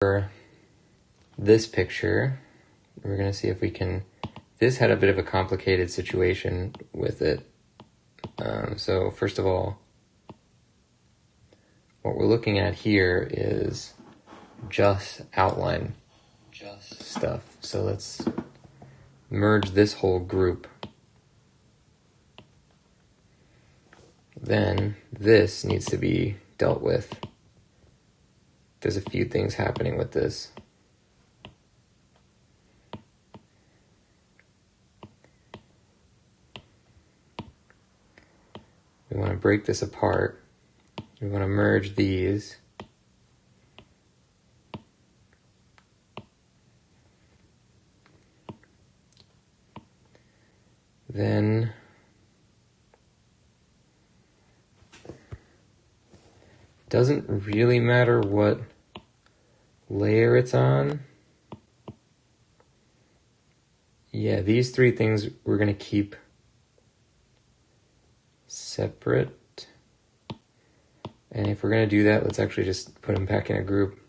For this picture, we're going to see if we can... This had a bit of a complicated situation with it. So first of all, what we're looking at here is just outline stuff. So let's merge this whole group. Then this needs to be dealt with. There's a few things happening with this. We want to break this apart. We want to merge these. Then doesn't really matter what layer it's on. Yeah, these three things we're going to keep separate. And if we're going to do that, let's actually just put them back in a group.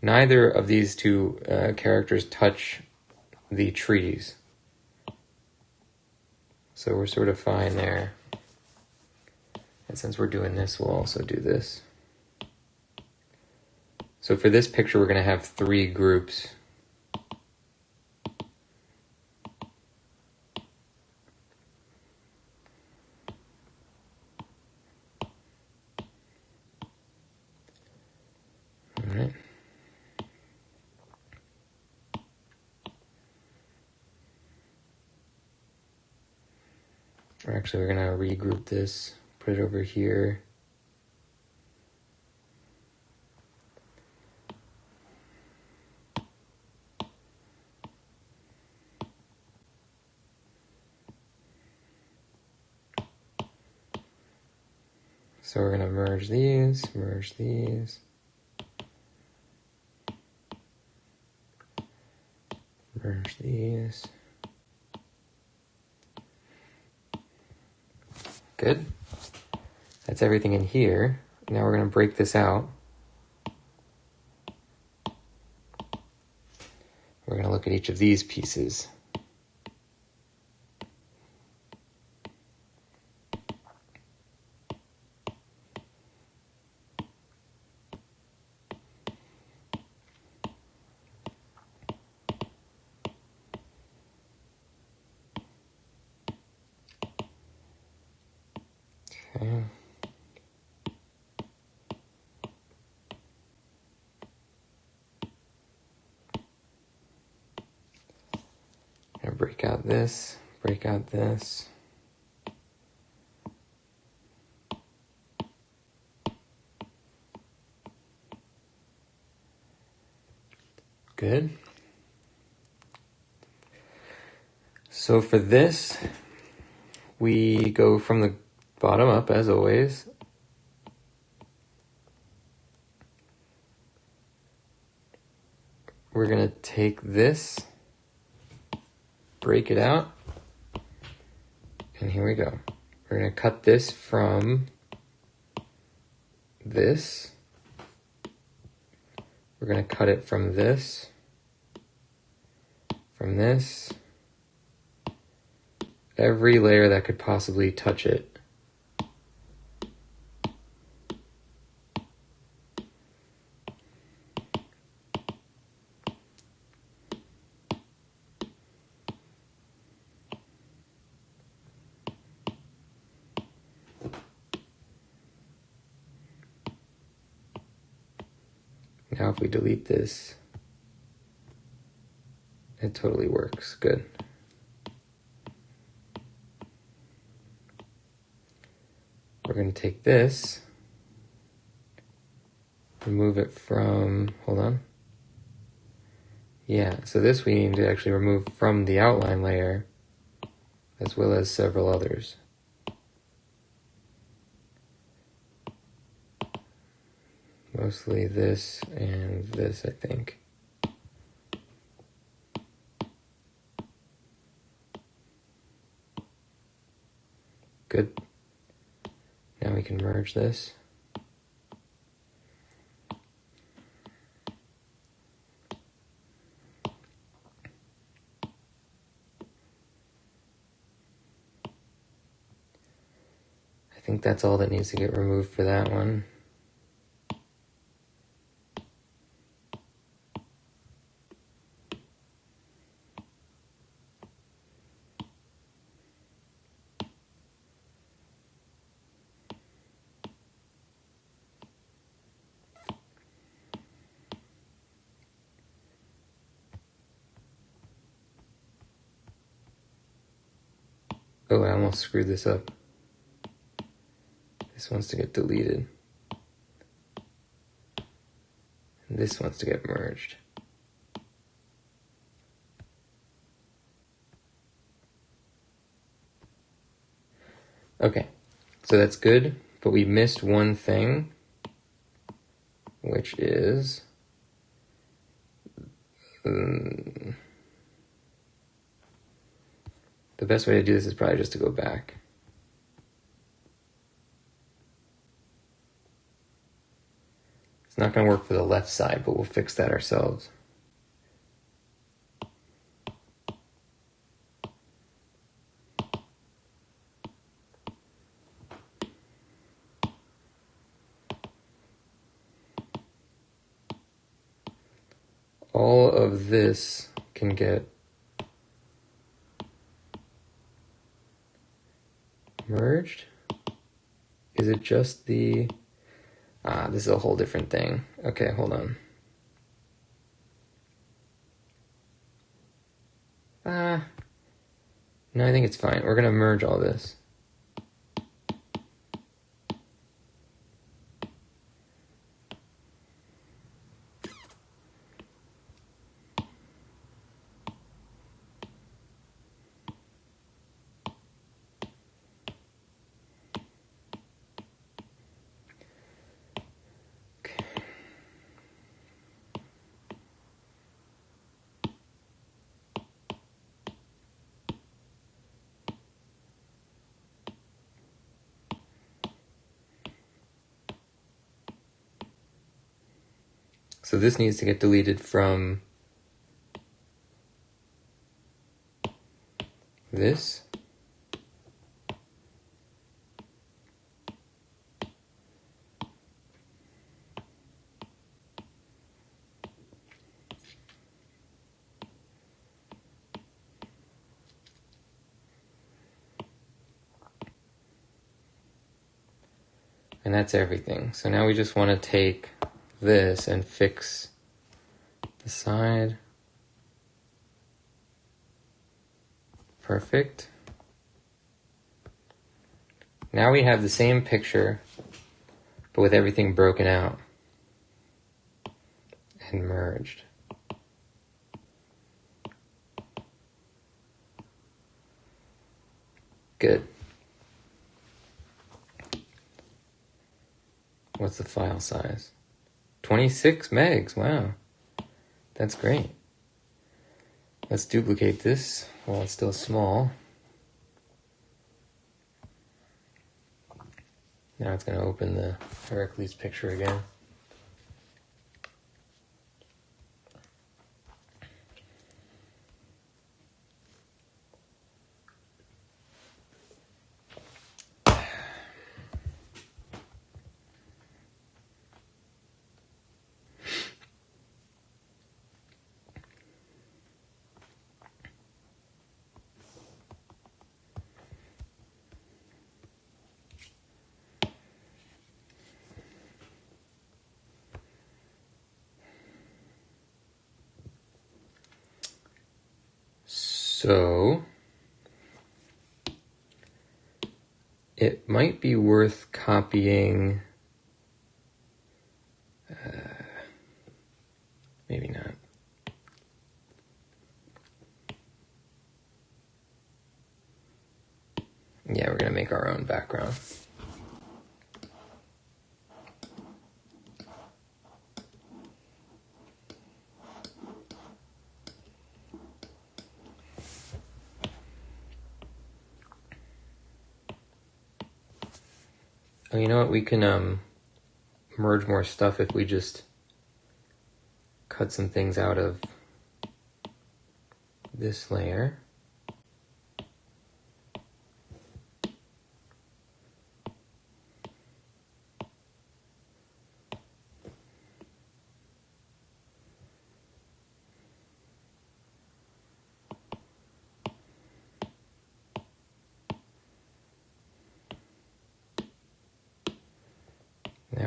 Neither of these two characters touch the trees. So we're sort of fine there. And since we're doing this, we'll also do this. So for this picture, we're going to have 3 groups. All right. Or actually, we're going to regroup this, put it over here. So we're going to merge these, merge these. Merge these. Good. That's everything in here. Now we're going to break this out. We're going to look at each of these pieces. Okay. Now break out this, break out this. Good. So for this, we go from the bottom up as always. We're going to take this, break it out, and here we go. We're going to cut this from this. We're going to cut it from this, from this, every layer that could possibly touch it. Now if we delete this, it totally works. Good. We're going to take this, remove it from, hold on. Yeah, so this we need to actually remove from the outline layer, as well as several others. Mostly this and this, I think. Good. Now we can merge this. think that's all that needs to get removed for that one. Oh, I almost screwed this up. This wants to get deleted. And this wants to get merged. Okay, so that's good, but we missed one thing, which is the best way to do this is probably just to go back. It's not going to work for the left side, but we'll fix that ourselves. All of this can get merged? Is it just the... this is a whole different thing. Okay, hold on. No, I think it's fine. We're gonna merge all this. So this needs to get deleted from this. And that's everything. So now we just want to take this and fix the side. Perfect. Now we have the same picture, but with everything broken out and merged. Good. What's the file size? 26 megs, wow. That's great. Let's duplicate this while it's still small. Now it's going to open the Heracles picture again. So, it might be worth copying, maybe not. Yeah, we're going to make our own background. Oh, you know what? We can merge more stuff if we just cut some things out of this layer.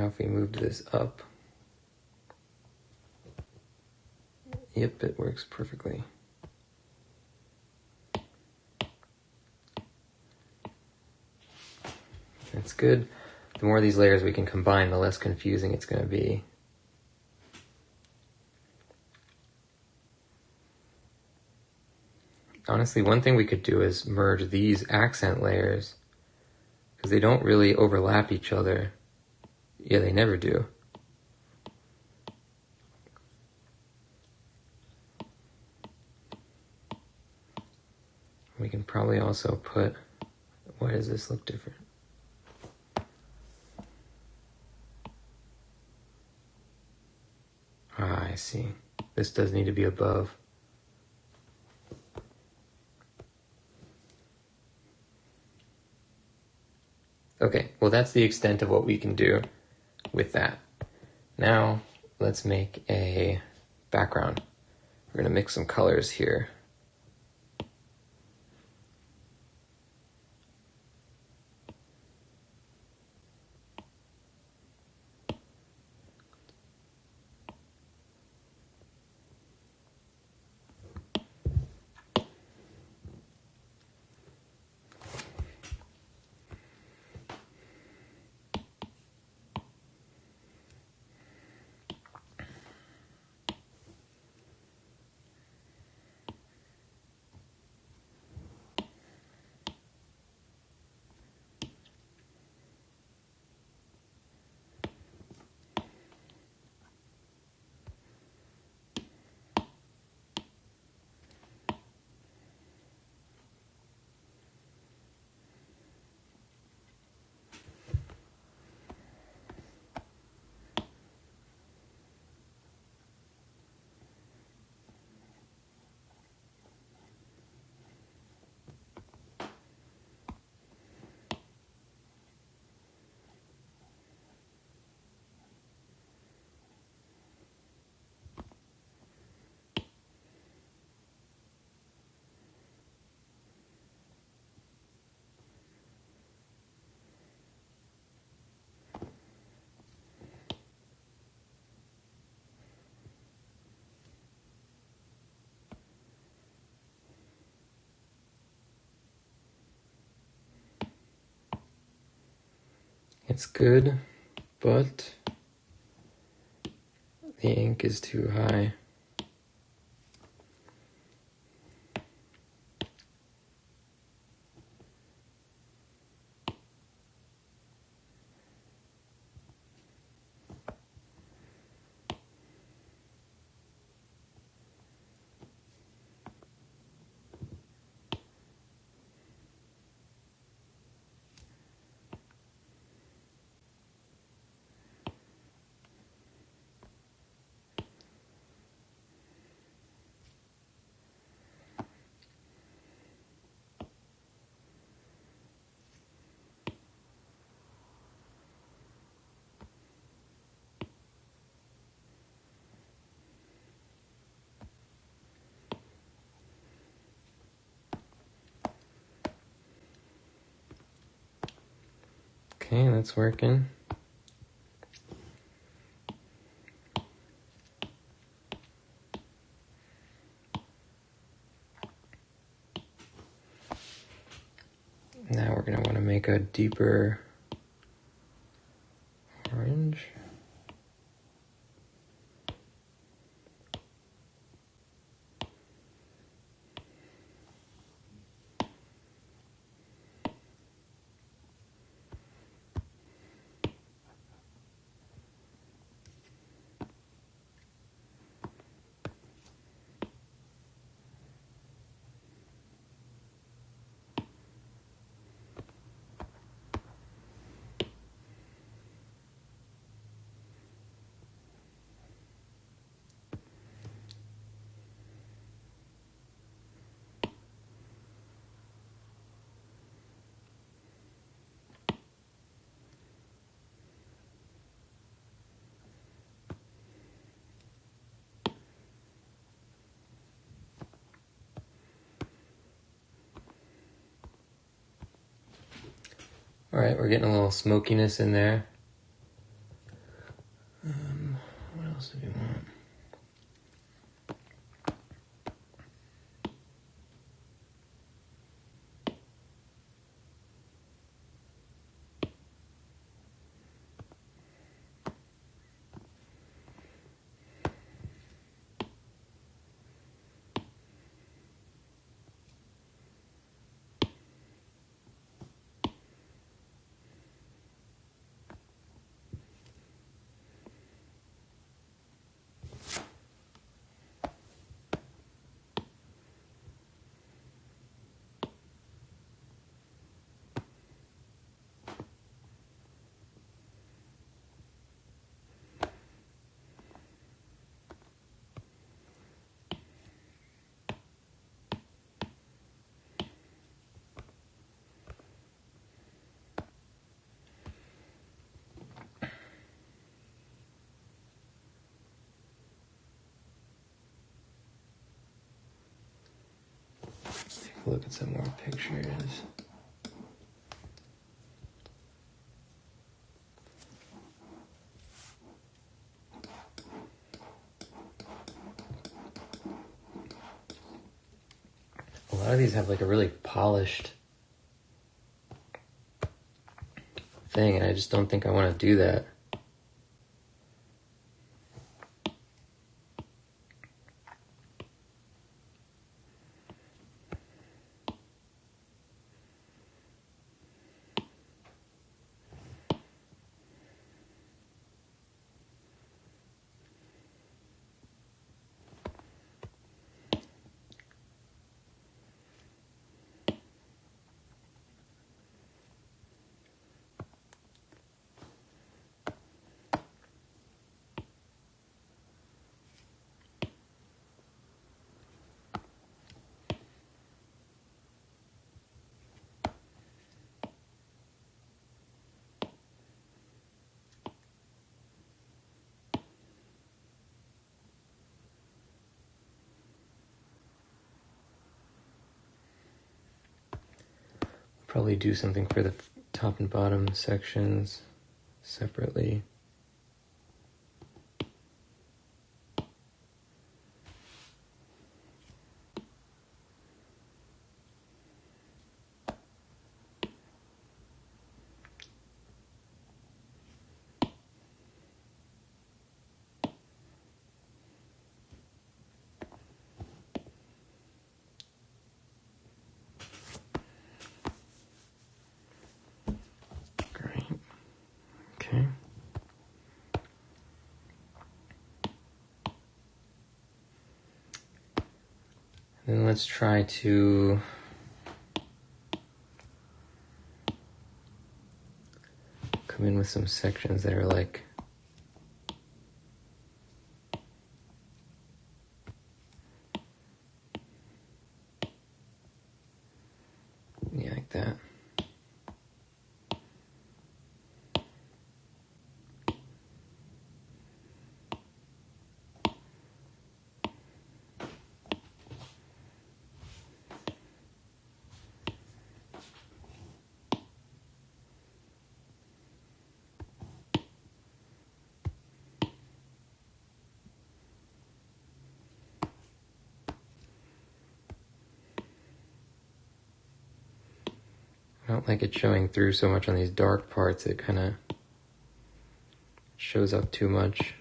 Now if we moved this up, yep, it works perfectly. That's good. The more of these layers we can combine, the less confusing it's going to be. Honestly, one thing we could do is merge these accent layers, because they don't really overlap each other. Yeah, they never do. We can probably also put, why does this look different? Ah, I see. This does need to be above. Okay, well that's the extent of what we can do with that. Now, let's make a background. We're going to mix some colors here. It's good, but the ink is too high. Okay, that's working. Now we're going to want to make a deeper orange. All right, we're getting a little smokiness in there. look at some more pictures. A lot of these have like a really polished thing, and I just don't think I want to do that. Probably do something for the top and bottom sections separately. Okay. Then let's try to come in with some sections that are like like that. I don't like it showing through so much on these dark parts. It kind of shows up too much.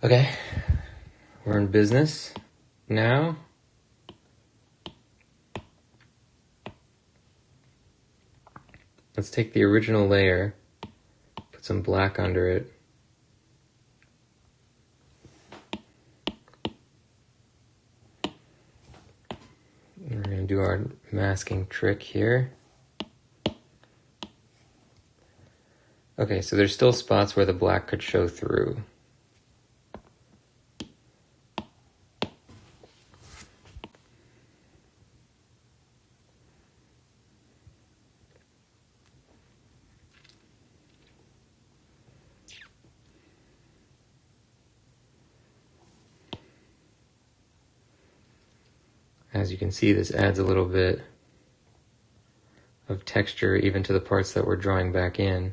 Okay, we're in business now. Let's take the original layer, put some black under it. We're going to do our masking trick here. Okay, so there's still spots where the black could show through. As you can see, this adds a little bit of texture even to the parts that we're drawing back in.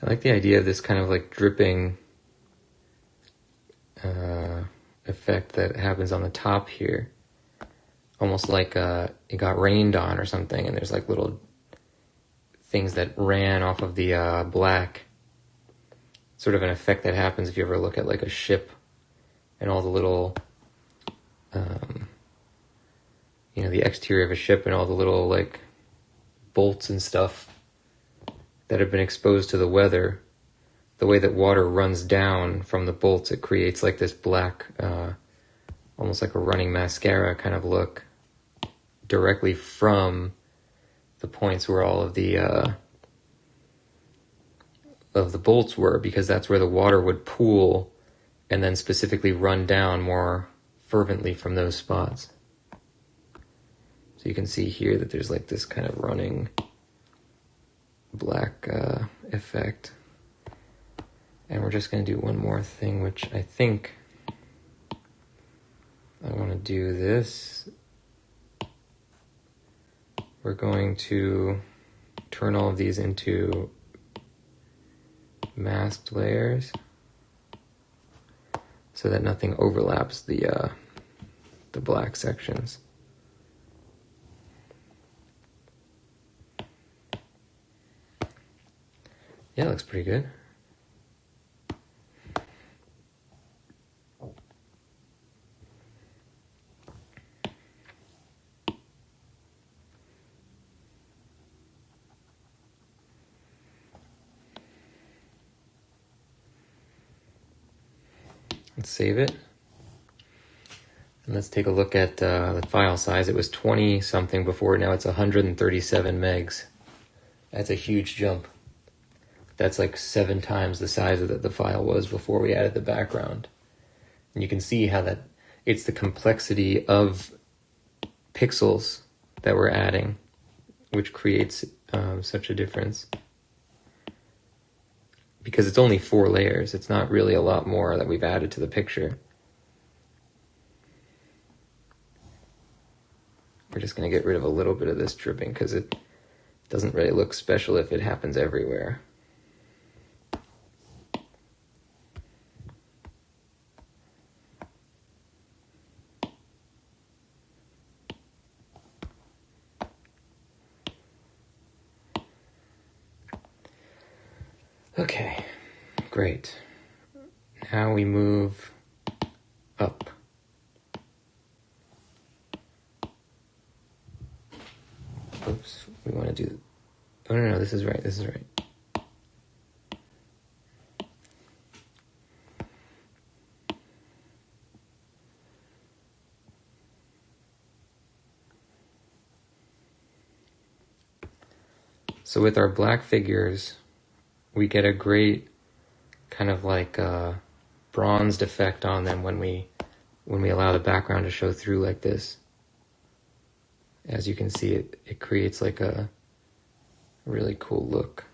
I like the idea of this kind of like dripping effect that happens on the top here. Almost like it got rained on or something, and there's like little things that ran off of the black. Sort of an effect that happens if you ever look at like a ship and all the little, the exterior of a ship and all the little like bolts and stuff that have been exposed to the weather. The way that water runs down from the bolts, it creates like this black, almost like a running mascara kind of look directly from the points where all of the bolts were, because that's where the water would pool and then specifically run down more fervently from those spots. So you can see here that there's like this kind of running black effect. And we're just going to do one more thing, which I think I want to do this. We're going to turn all of these into masked layers so that nothing overlaps the black sections. Yeah, looks pretty good. Let's save it. And let's take a look at the file size. It was 20 something before, now it's 137 megs. That's a huge jump. That's like 7 times the size that the file was before we added the background. And you can see how that it's the complexity of pixels that we're adding, which creates such a difference. Because it's only 4 layers, it's not really a lot more that we've added to the picture. We're just going to get rid of a little bit of this dripping because it doesn't really look special if it happens everywhere. Okay, great. Now we move up. Oops, we want to do... Oh, no, this is right, this is right. So with our black figures, we get a great kind of like bronzed effect on them when we allow the background to show through like this. As you can see, it creates like a really cool look.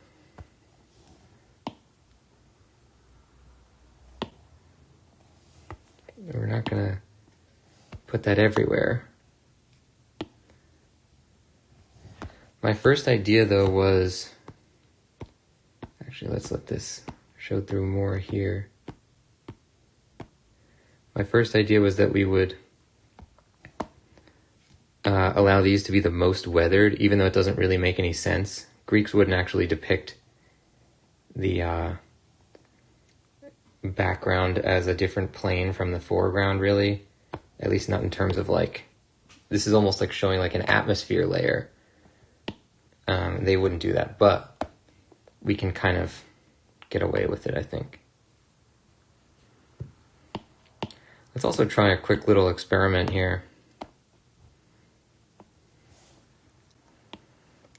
We're not gonna put that everywhere. My first idea though was, actually let's let this show through more here. My first idea was that we would allow these to be the most weathered, even though it doesn't really make any sense. Greeks wouldn't actually depict the background as a different plane from the foreground, really. At least not in terms of like, this is almost like showing like an atmosphere layer. They wouldn't do that, but we can kind of get away with it, I think. Let's also try a quick little experiment here.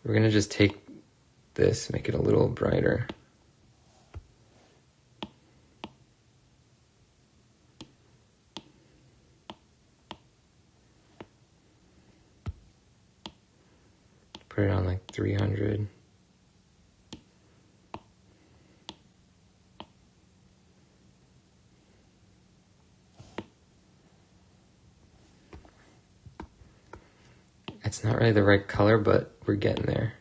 We're going to just take this, make it a little brighter. Put it on like 300. It's not really the right color, but we're getting there.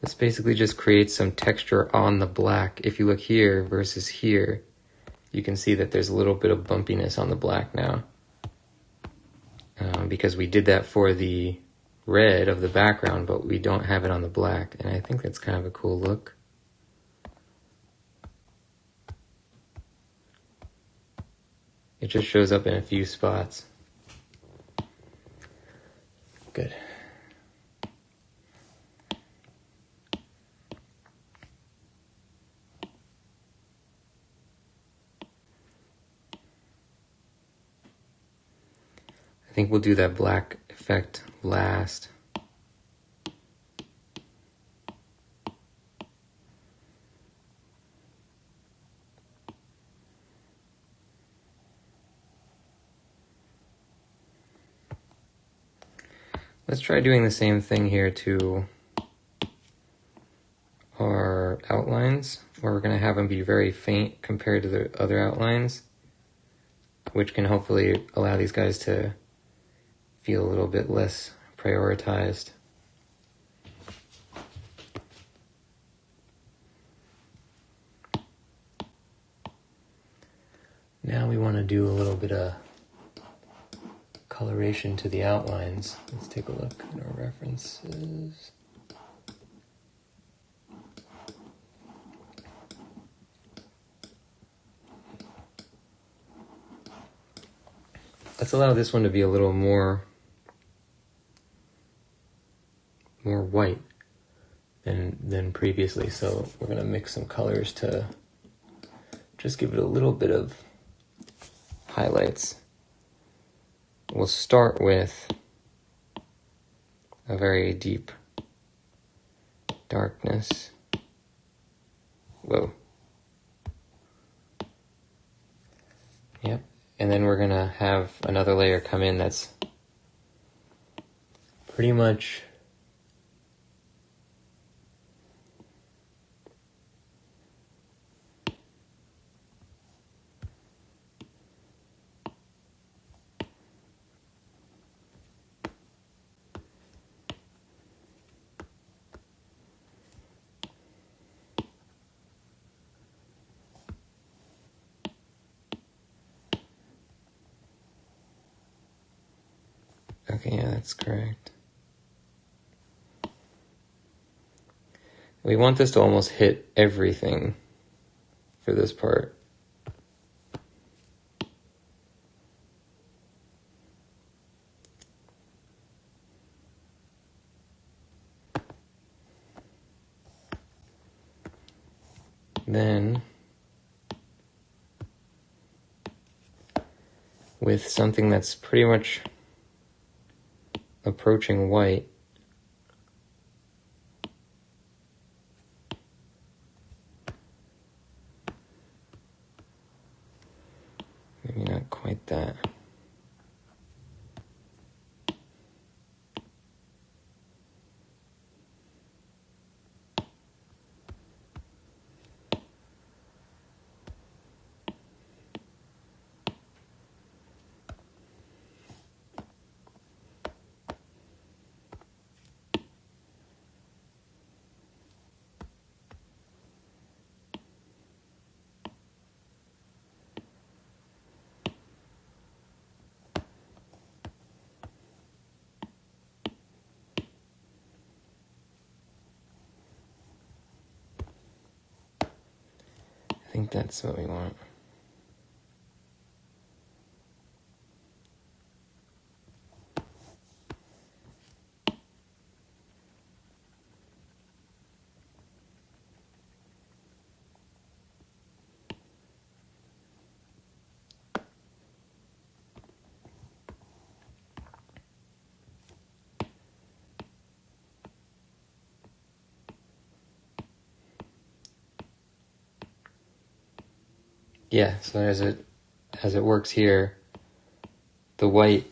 This basically just creates some texture on the black. If you look here versus here, you can see that there's a little bit of bumpiness on the black now. Because we did that for the red of the background, but we don't have it on the black. And I think that's kind of a cool look. It just shows up in a few spots. Good. I think we'll do that black effect last. Let's try doing the same thing here to our outlines, where we're going to have them be very faint compared to the other outlines, which can hopefully allow these guys to feel a little bit less prioritized. Now we want to do a little bit of coloration to the outlines. Let's take a look at our references. Let's allow this one to be a little more white than previously. So we're going to mix some colors to just give it a little bit of highlights. We'll start with a very deep darkness. Whoa. Yep. And then we're going to have another layer come in that's pretty much okay, yeah, that's correct. We want this to almost hit everything for this part. Then, with something that's pretty much approaching white, maybe not quite that. I think that's what we want. Yeah, so as it works here, the white,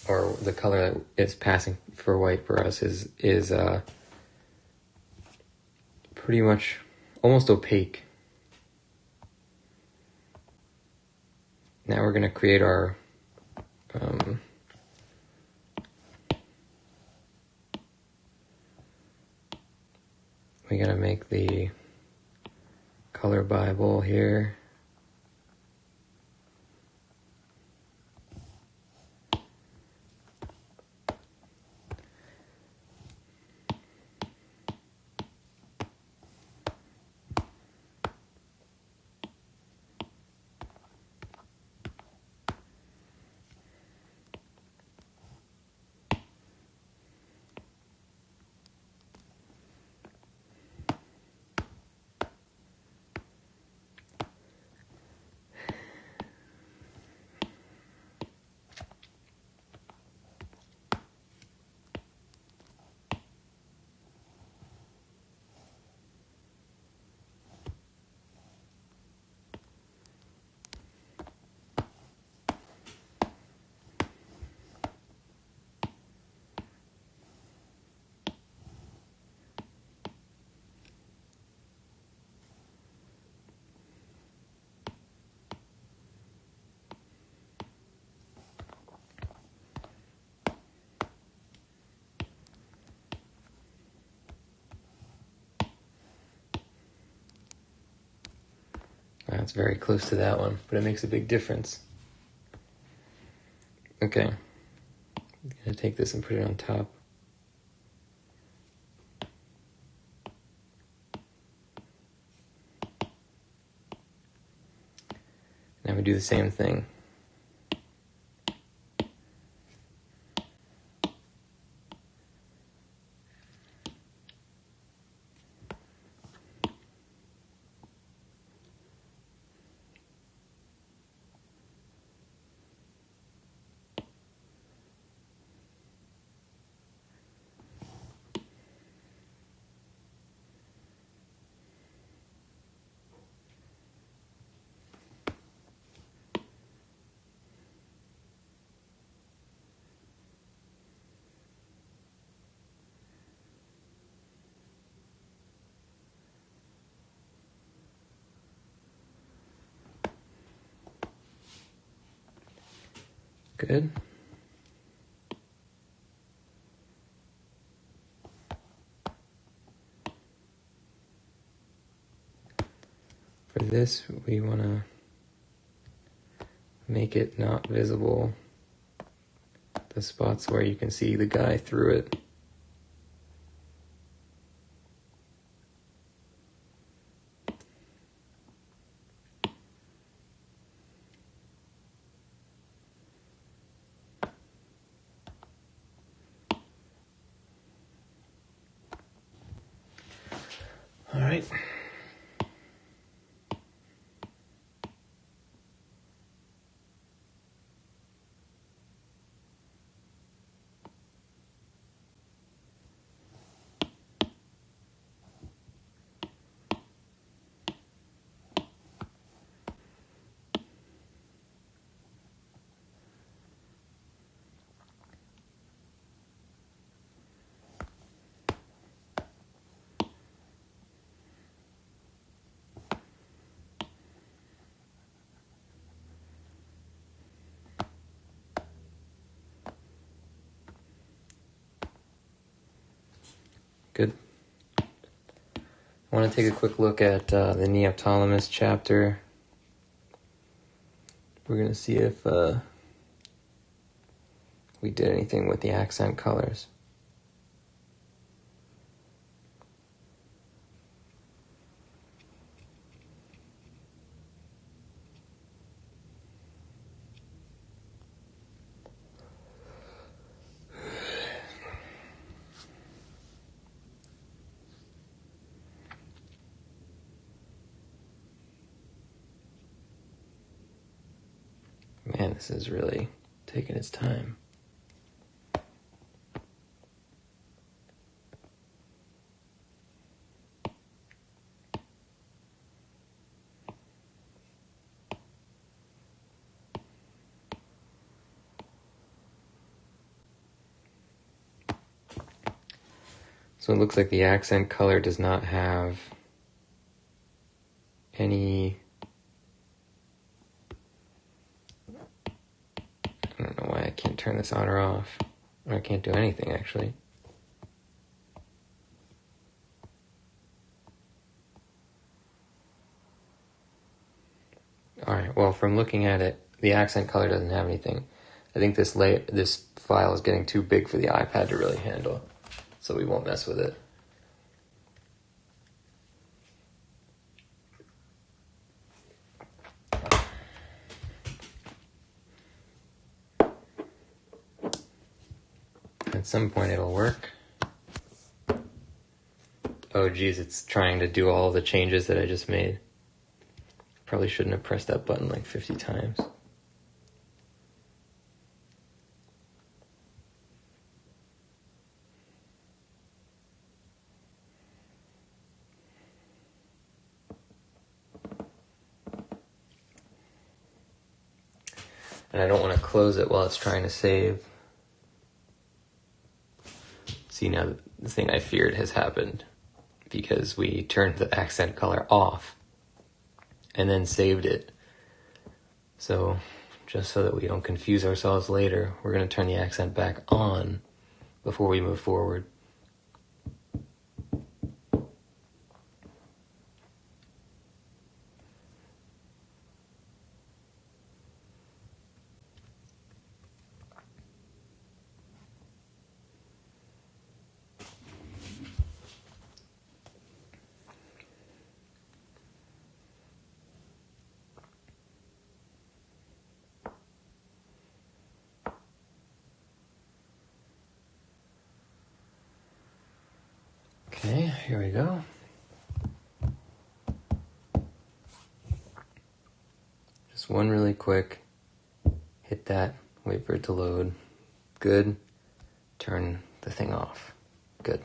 or the color that is passing for white for us is pretty much almost opaque. Now we're going to create our we gotta make the color Bible here. That's very close to that one, but it makes a big difference. Okay. I'm gonna take this and put it on top. Now we do the same thing. Good. For this, we want to make it not visible, the spots where you can see the guy through it. All right. Good. I want to take a quick look at the Neoptolemus chapter. We're going to see if we did anything with the accent colors. Man, this is really taking its time. So it looks like the accent color does not have any... I don't know why I can't turn this on or off. Or I can't do anything, actually. Alright, well, from looking at it, the accent color doesn't have anything. I think this file is getting too big for the iPad to really handle, so we won't mess with it. At some point it'll work. Oh geez, it's trying to do all the changes that I just made. Probably shouldn't have pressed that button like 50 times. And I don't want to close it while it's trying to save. See, now the thing I feared has happened because we turned the accent color off and then saved it. So just so that we don't confuse ourselves later, we're going to turn the accent back on before we move forward. Okay, here we go. Just one really quick. Hit that, wait for it to load. Good. Turn the thing off. Good.